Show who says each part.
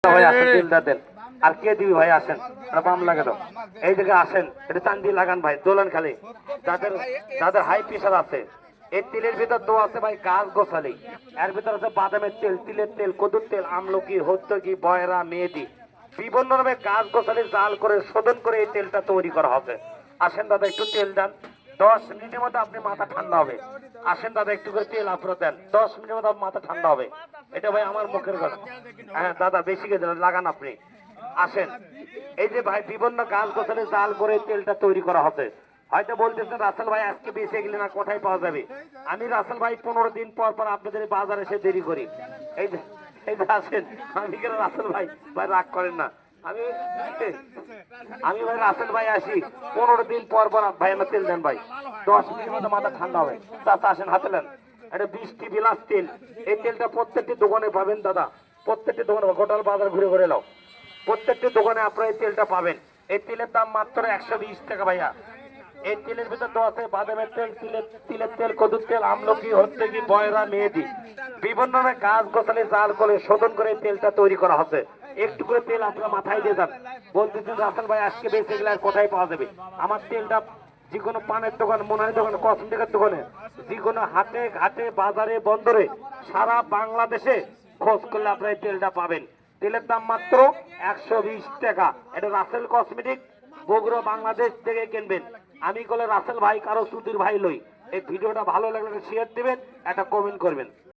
Speaker 1: ভাই আসেন তেলটা দেন। আর কে দিবি ভাই আসেন, বাম লাগে তো এই দিকে আসেন, এটা চান্দি লাগান ভাই, দোলন খালি যাদের যাদের হাই প্রেশার আছে। এই তেলের ভিতর তো আছে ভাই গাছ গোছালি, এর ভিতর আছে বাদামের তেল, তিলের তেল, কদুর তেল, আমলকি, হত্যকি, বয়রা, মেহেদি, বিভিন্ন রকমের গাছ গোছালি জাল করে শোধন করে এই তেলটা তৈরি করা হবে। আসেন দাদা একটু তেল দেন, 10 মিনিটের মধ্যে আপনি মাথা ঠান্ডা হবে। আসেন দাদা একটু করে তেল আপনারা দেন, 10 মিনিটের মধ্যে মাথা ঠান্ডা হবে। এটা ভাই আমার মুখের কথা। হ্যাঁ দাদা বেশি করে লাগান আপনি। আসেন, এই যে ভাই বিভিন্ন গাছ গোছালি জাল করে তেলটা তৈরি করা হবে। হয়তো বলতেছেন রাসেল ভাই আজকে বেঁচে গেলে না কোথায় পাওয়া যাবে। আমি রাসেল ভাই 15 দিন পর পর আপনাদের বাজারে এসে দেরি করি। এই যে এই যে আসেন, আমি কেন রাসেল ভাই ভাই রাগ করেন না। আমি আমি ভাই রাসেল ভাই আসি 15 দিন পর পর ভাই আমার তেল দেন ভাই, 10 মিনিটের মধ্যে মাথা ঠান্ডা হবে। চাচা আসেন হাতে নেন, এটা 20টি বিলাস তেল। এই তেলটা প্রত্যেকটি দোকানে পাবেন দাদা, প্রত্যেকটি দোকানে, গোটাল বাজার ঘুরে ঘুরে নাও, প্রত্যেকটি দোকানে আপনারা এই তেলটা পাবেন। এই তেলের দাম মাত্র 120 টাকা ভাইয়া। এই তেলের ভিতর তো আছে বাদামের তেল, তিলের তেল, কদুর তেল, আমলকি, হত্যকি, বয়রা, মেহেদি, বিভিন্ন ধরনের গাছ গোছালি জাল করে শোধন করে এই তেলটা তৈরি করা হচ্ছে। একটু করে তেল আপনারা মাথায় দিয়ে যান, বলতেছেন রাসেল ভাই আজকে বেঁচে গেলে আর কোথায় পাওয়া যাবে। আমার তেলটা যে কোনো পানের দোকান, মনারি দোকান, কসমেটিকের দোকানে, যে কোনো হাটে ঘাটে বাজারে বন্দরে সারা বাংলাদেশে খোঁজ করলে আপনারা এই তেলটা পাবেন। তেলের দাম মাত্র 120 টাকা। এটা রাসেল কসমেটিক, বগুড়া বাংলাদেশ থেকে কিনবেন। আমি বলে রাসেল ভাই কারো সুধীর ভাই লই। এই ভিডিওটা ভালো লাগলে শেয়ার দিবেন, একটা কমেন্ট করবেন।